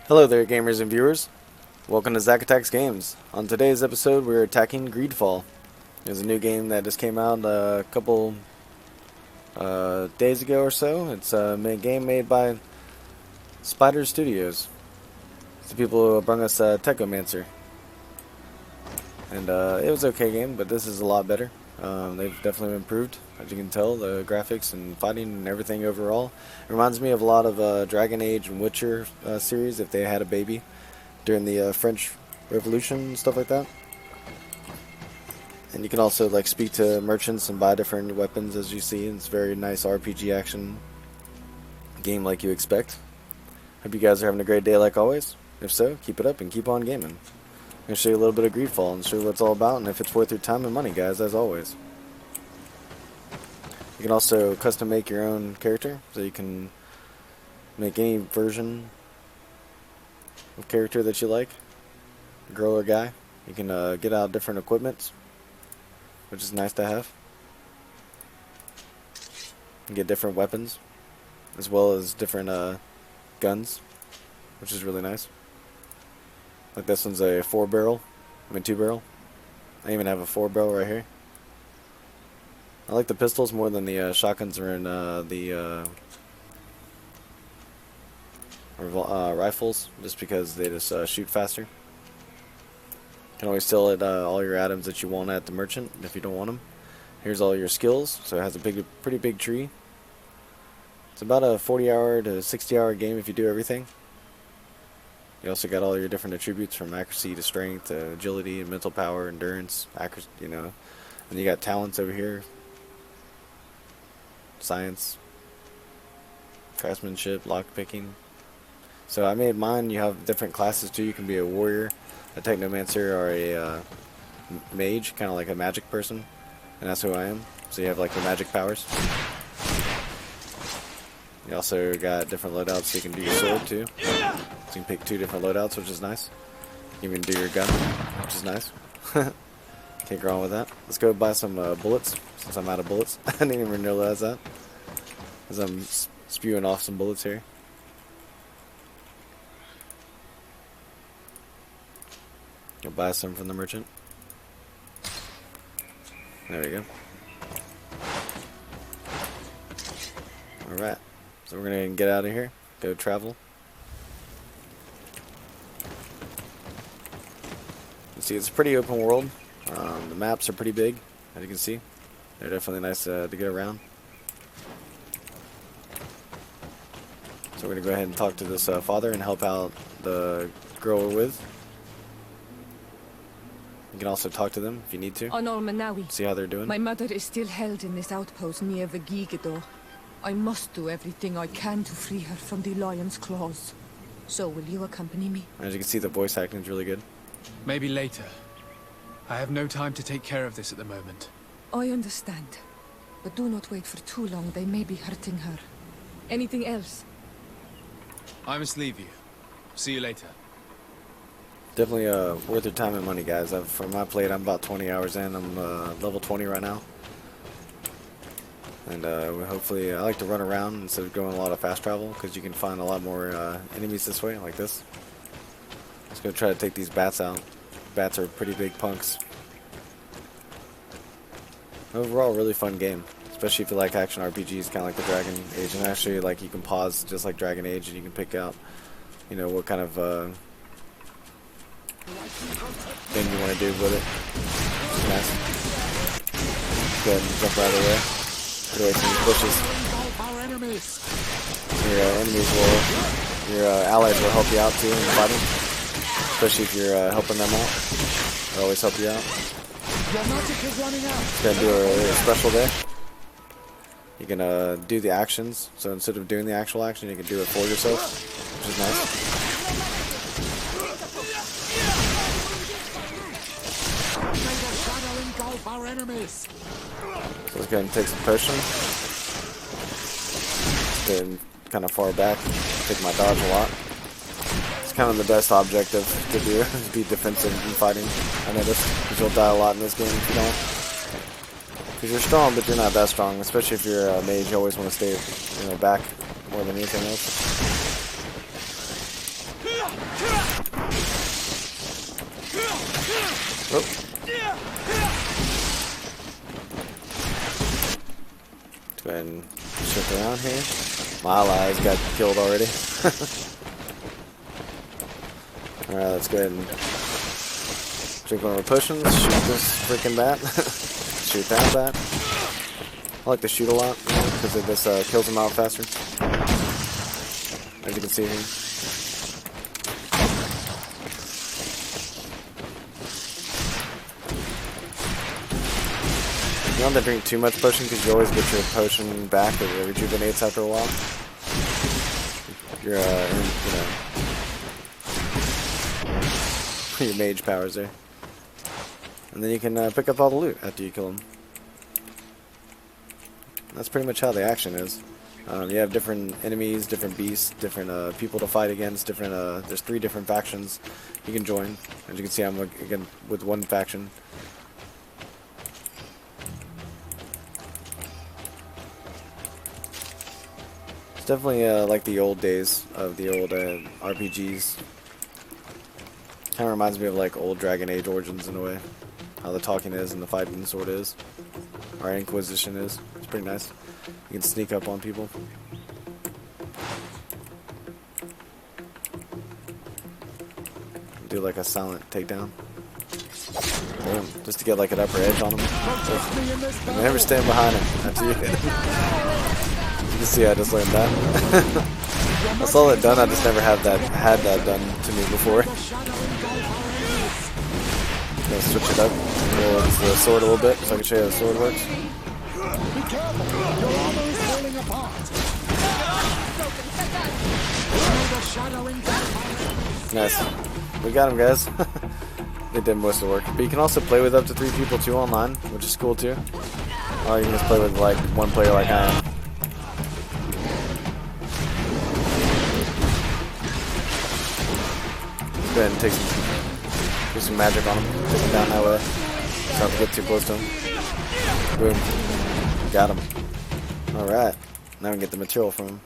Hello there, gamers and viewers. Welcome to Zack Attacks Games. On today's episode, we're attacking GreedFall. There's a new game that just came out a couple days ago or so. It's a game made by Spider Studios. It's the people who brought us Techomancer. And it was an okay game, but this is a lot better. They've definitely improved, as you can tell, the graphics and fighting and everything overall. It reminds me of a lot of Dragon Age and Witcher series if they had a baby during the French Revolution and stuff like that. And you can also like speak to merchants and buy different weapons, as you see. It's a very nice RPG action game like you expect. Hope you guys are having a great day like always. If so, keep it up and keep on gaming. I'm going to show you a little bit of GreedFall and show you what it's all about and if it's worth your time and money, guys, as always. You can also custom make your own character, so you can make any version of character that you like, girl or guy. You can get out different equipment, which is nice to have. You can get different weapons, as well as different guns, which is really nice. Like this one's a 2-barrel. I even have a 4-barrel right here. I like the pistols more than the shotguns or in the rifles, just because they just shoot faster. You can always sell it all your items that you want at the merchant if you don't want them. Here's all your skills. So it has a pretty big tree. It's about a 40-hour to 60-hour game if you do everything. You also got all your different attributes from accuracy to strength to agility and mental power, endurance, accuracy, you know. And you got talents over here. Science, craftsmanship, lockpicking. So I made mine. You have different classes too. You can be a warrior, a technomancer, or a mage, kind of like a magic person. And that's who I am. So you have like your magic powers. You also got different loadouts, so you can do your sword too. So you can pick 2 different loadouts, which is nice. You can do your gun, which is nice. Can't go wrong with that. Let's go buy some bullets, since I'm out of bullets. I didn't even realize that, as I'm spewing off some bullets here. Go buy some from the merchant. There we go. Alright, so we're going to get out of here, go travel. See, it's a pretty open world. The maps are pretty big, as you can see. They're definitely nice to get around. So we're going to go ahead and talk to this father and help out the girl we're with. You can also talk to them if you need to. See how they're doing. My mother is still held in this outpost near Vigigado. I must do everything I can to free her from the lion's claws. So will you accompany me? As you can see, the voice acting is really good. Maybe later. I have no time to take care of this at the moment. I understand. But do not wait for too long. They may be hurting her. Anything else? I must leave you. See you later. Definitely worth your time and money, guys. For my plate, I'm about 20 hours in. I'm level 20 right now. And hopefully, I like to run around instead of going a lot of fast travel, because you can find a lot more enemies this way, like this. Let's go try to take these bats out. Bats are pretty big punks. Overall, really fun game, especially if you like action RPGs, kind of like the Dragon Age. And actually, like, you can pause just like Dragon Age, and you can pick out, you know, what kind of thing you want to do with it. Nice. Go ahead and jump right away. Get away from these bushes. Your enemies will, your allies will help you out too in the fighting. Especially if you're helping them out. They'll always help you out. Just gonna do a special there. You can do the actions. So instead of doing the actual action, you can do it for yourself, which is nice. So let's go ahead and take some potion. Stay kind of far back. Take my dodge a lot. Kind of the best objective to do is be defensive and fighting. I noticed, because you'll die a lot in this game if you don't. Because you're strong, but you're not that strong. Especially if you're a mage, you always want to stay, back more than anything else. Oh. Let's go ahead and shift around here. My allies got killed already. Alright, let's go ahead and drink one of our potions, shoot this freaking bat. Shoot that bat. I like to shoot a lot, because it just kills them out faster. As you can see here. You don't have to drink too much potion because you always get your potion back. It rejuvenates after a while. Your, your mage powers there. And then you can pick up all the loot after you kill them. That's pretty much how the action is. You have different enemies, different beasts, different people to fight against, different, there's 3 different factions you can join. As you can see, I'm again with one faction. It's definitely like the old days of the old RPGs. Kind of reminds me of like old Dragon Age Origins in a way. How the talking is and the fighting sort of is. Or Inquisition is. It's pretty nice. You can sneak up on people. Do like a silent takedown. Boom. Just to get like an upper edge on them. So, never stand behind him after you hit him. You can see I just learned that. I saw it done, I just never had that done to me before. Gonna switch it up. Roll into the sword a little bit so I can show you how the sword works. Be careful! Your armor is falling apart! Nice. We got him, guys. They did most of the work. But you can also play with up to 3 people too online, which is cool too. Or you can just play with like one player like I am. Let's go ahead and do some magic on him. Take him down that way. So I don't have to get too close to him. Boom. Got him. Alright. Now we can get the material from him.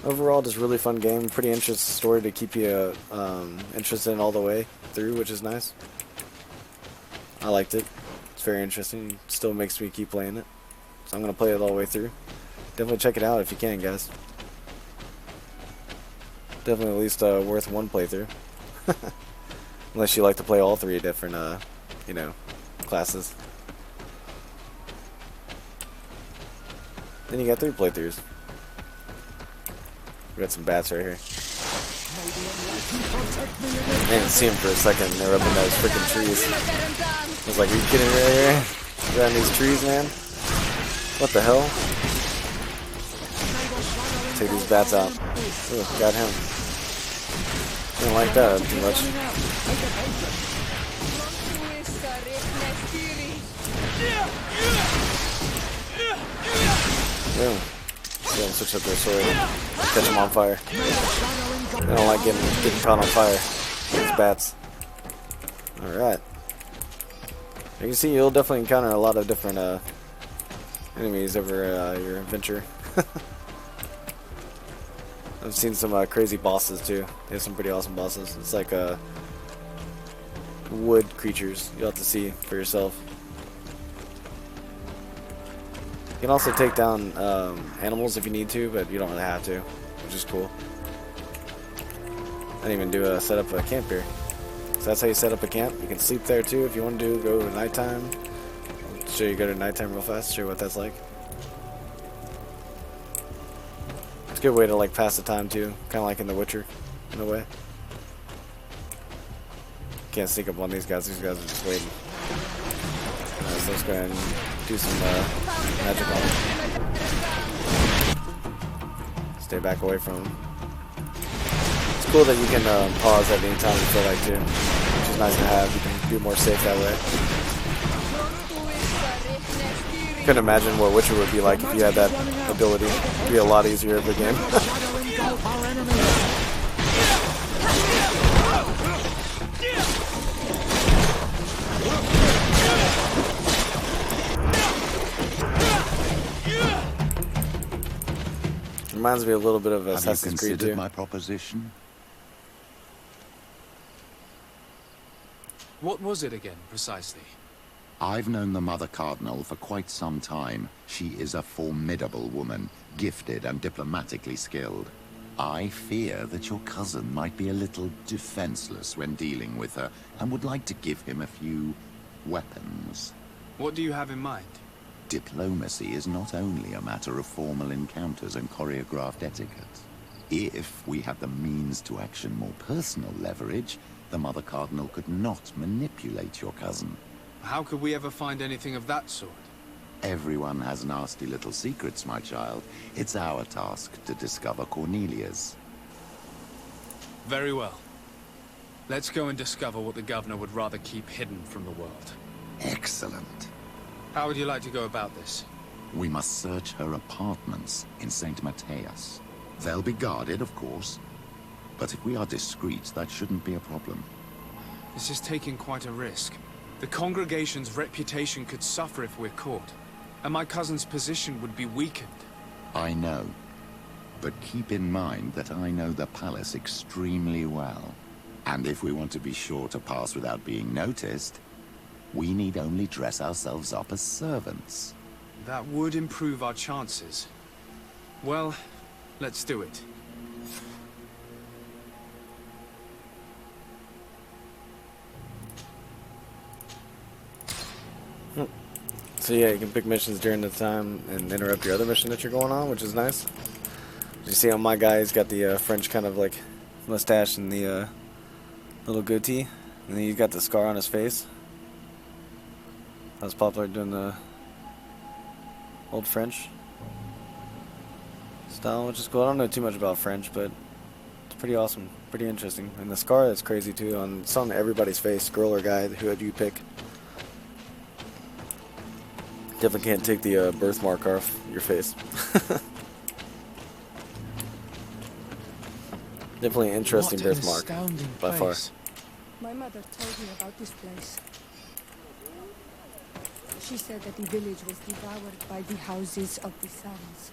Overall, just really fun game. Pretty interesting story to keep you interested in all the way through, which is nice. I liked it. It's very interesting. It still makes me keep playing it. So I'm going to play it all the way through. Definitely check it out if you can, guys. Definitely at least worth one playthrough. Unless you like to play all 3 different, you know, classes. Then you got 3 playthroughs. We got some bats right here. I didn't see them for a second. They were up in those freaking trees. I was like, are you kidding me right here? You're in these trees, man? What the hell? Take these bats out. Ooh, got him. Didn't like that too much. Boom. Go ahead and switch up their sword. Catch them on fire. They don't like getting caught on fire. These bats. Alright. You can see you'll definitely encounter a lot of different enemies over your adventure. I've seen some crazy bosses too. They have some pretty awesome bosses. It's like wood creatures. You'll have to see for yourself. You can also take down animals if you need to, but you don't really have to, which is cool. I didn't even do set up a camp here. So that's how you set up a camp. You can sleep there too if you want to go at nighttime. I'll show you go to nighttime real fast, show you what that's like. It's a good way to like pass the time too, kind of like in The Witcher, in a way. Can't sneak up on these guys are just waiting. So let's go ahead and do some magic on them. Stay back away from them. It's cool that you can pause at any time you feel like to, which is nice to have. You can be more safe that way. Couldn't imagine what Witcher would be like if you had that ability. It'd be a lot easier of a game. Reminds me a little bit of Assassin's Creed too. My proposition? What was it again, precisely? I've known the Mother Cardinal for quite some time. She is a formidable woman, gifted and diplomatically skilled. I fear that your cousin might be a little defenseless when dealing with her, and would like to give him a few weapons. What do you have in mind? Diplomacy is not only a matter of formal encounters and choreographed etiquette. If we had the means to action more personal leverage, the Mother Cardinal could not manipulate your cousin. How could we ever find anything of that sort? Everyone has nasty little secrets, my child. It's our task to discover Cornelia's. Very well. Let's go and discover what the governor would rather keep hidden from the world. Excellent. How would you like to go about this? We must search her apartments in St. Matthias. They'll be guarded, of course. But if we are discreet, that shouldn't be a problem. This is taking quite a risk. The congregation's reputation could suffer if we're caught, and my cousin's position would be weakened. I know. But keep in mind that I know the palace extremely well. And if we want to be sure to pass without being noticed, we need only dress ourselves up as servants. That would improve our chances. Well, let's do it. So yeah, you can pick missions during the time and interrupt your other mission that you're going on, which is nice. You see on my guy, he's got the French kind of like mustache and the little goatee, and then he's got the scar on his face. That was popular during the old French style, which is cool. I don't know too much about French, but it's pretty awesome, pretty interesting. And the scar is crazy too. It's on everybody's face, girl or guy, who do you pick? Definitely can't take the birthmark off your face. Definitely an interesting What an birthmark astounding by far. place. My mother told me about this place. She said that the village was devoured by the houses of the sons.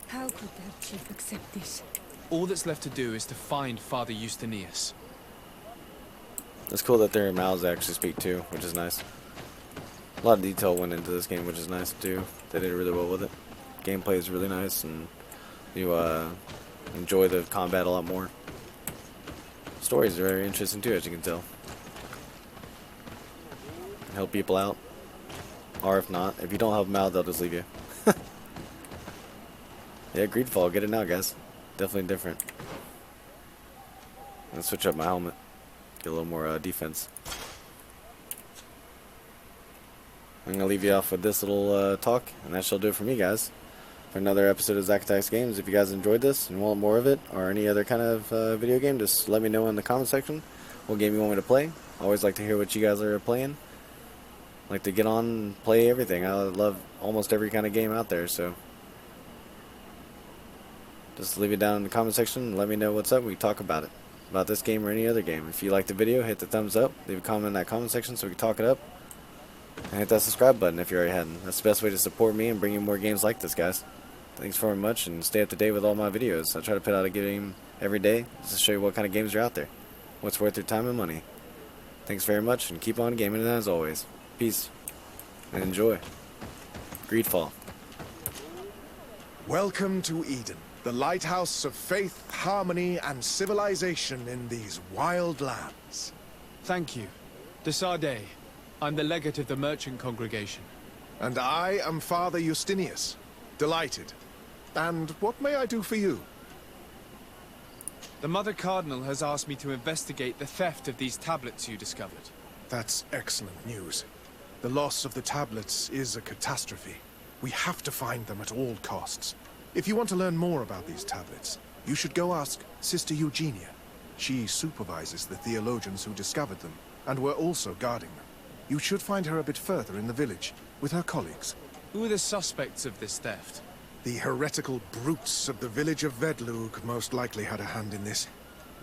How could their chief accept this? All that's left to do is to find Father Justinius. It's cool that their mouths actually speak too, which is nice. A lot of detail went into this game, which is nice too. They did really well with it. Gameplay is really nice, and you enjoy the combat a lot more. Stories are very interesting too, as you can tell. Help people out, or if not, if you don't help them out, they'll just leave you. Yeah, GreedFall, get it now, guys. Definitely different. Let's switch up my helmet. Get a little more defense. I'm going to leave you off with this little talk, and that shall do it for me, guys. For another episode of Zacatec's Games. If you guys enjoyed this and want more of it, or any other kind of video game, just let me know in the comment section what game you want me to play. I always like to hear what you guys are playing. I like to get on and play everything. I love almost every kind of game out there, so just leave it down in the comment section and let me know what's up. We can talk about it. About this game or any other game. If you liked the video, hit the thumbs up, leave a comment in that comment section so we can talk it up, and hit that subscribe button if you already hadn't. That's the best way to support me and bring you more games like this, guys. Thanks very much, and stay up to date with all my videos. I try to put out a game every day just to show you what kind of games are out there, what's worth your time and money. Thanks very much, and keep on gaming, and as always, peace and enjoy. GreedFall. Welcome to Eden, the lighthouse of faith, harmony, and civilization in these wild lands. Thank you. De Sardet. I'm the legate of the merchant congregation. And I am Father Justinius. Delighted. And what may I do for you? The Mother Cardinal has asked me to investigate the theft of these tablets you discovered. That's excellent news. The loss of the tablets is a catastrophe. We have to find them at all costs. If you want to learn more about these tablets, you should go ask Sister Eugenia. She supervises the theologians who discovered them, and were also guarding them. You should find her a bit further in the village, with her colleagues. Who are the suspects of this theft? The heretical brutes of the village of Vedlug most likely had a hand in this.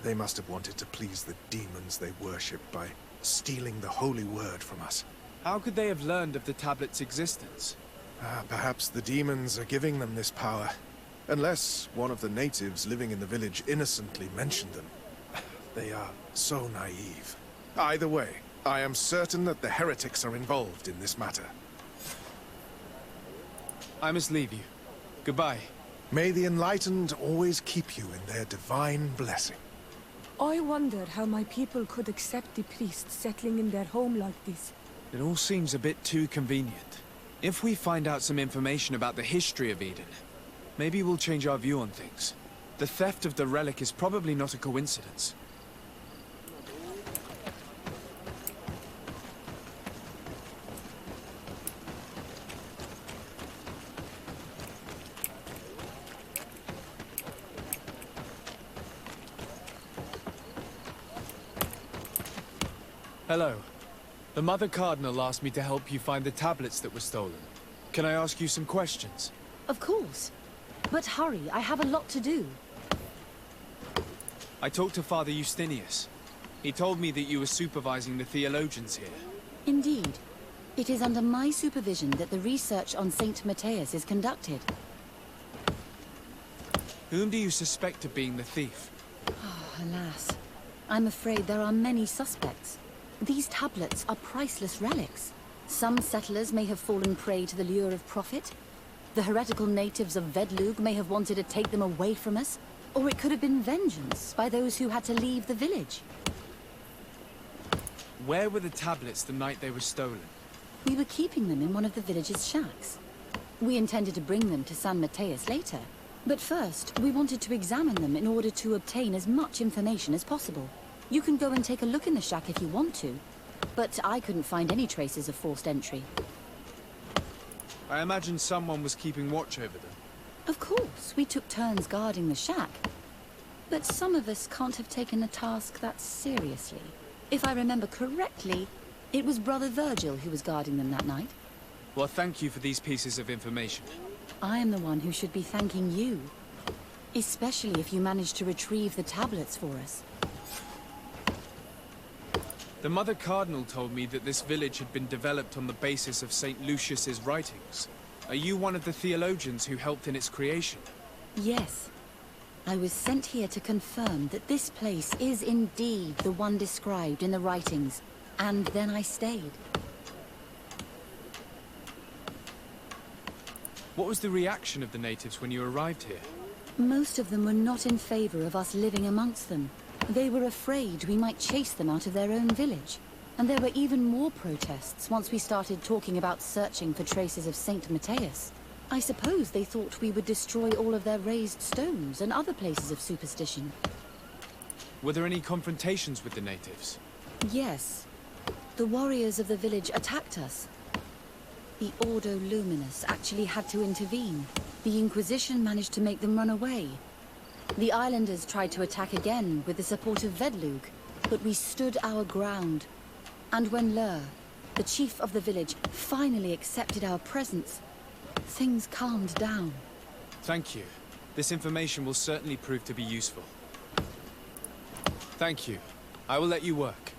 They must have wanted to please the demons they worship by stealing the holy word from us. How could they have learned of the tablet's existence? Perhaps the demons are giving them this power. Unless one of the natives living in the village innocently mentioned them. They are so naive. Either way, I am certain that the heretics are involved in this matter. I must leave you. Goodbye. May the enlightened always keep you in their divine blessing. I wonder how my people could accept the priests settling in their home like this. It all seems a bit too convenient. If we find out some information about the history of Eden, maybe we'll change our view on things. The theft of the relic is probably not a coincidence. Hello. The Mother Cardinal asked me to help you find the tablets that were stolen. Can I ask you some questions? Of course. But hurry, I have a lot to do. I talked to Father Justinius. He told me that you were supervising the theologians here. Indeed. It is under my supervision that the research on Saint Matthias is conducted. Whom do you suspect of being the thief? Alas. I'm afraid there are many suspects. These tablets are priceless relics. Some settlers may have fallen prey to the lure of profit. The heretical natives of Vedlug may have wanted to take them away from us. Or it could have been vengeance by those who had to leave the village. Where were the tablets the night they were stolen? We were keeping them in one of the village's shacks. We intended to bring them to San Matthias later. But first, we wanted to examine them in order to obtain as much information as possible. You can go and take a look in the shack if you want to, but I couldn't find any traces of forced entry. I imagine someone was keeping watch over them. Of course, we took turns guarding the shack. But some of us can't have taken the task that seriously. If I remember correctly, it was Brother Virgil who was guarding them that night. Well, thank you for these pieces of information. I am the one who should be thanking you. Especially if you managed to retrieve the tablets for us. The Mother Cardinal told me that this village had been developed on the basis of St. Lucius's writings. Are you one of the theologians who helped in its creation? Yes. I was sent here to confirm that this place is indeed the one described in the writings, and then I stayed. What was the reaction of the natives when you arrived here? Most of them were not in favor of us living amongst them. They were afraid we might chase them out of their own village. And there were even more protests once we started talking about searching for traces of Saint Matthias. I suppose they thought we would destroy all of their raised stones and other places of superstition. Were there any confrontations with the natives? Yes. The warriors of the village attacked us. The Ordo Luminus actually had to intervene. The Inquisition managed to make them run away. The islanders tried to attack again with the support of Vedlug, but we stood our ground. And when Lur, the chief of the village, finally accepted our presence, things calmed down. Thank you. This information will certainly prove to be useful. Thank you. I will let you work.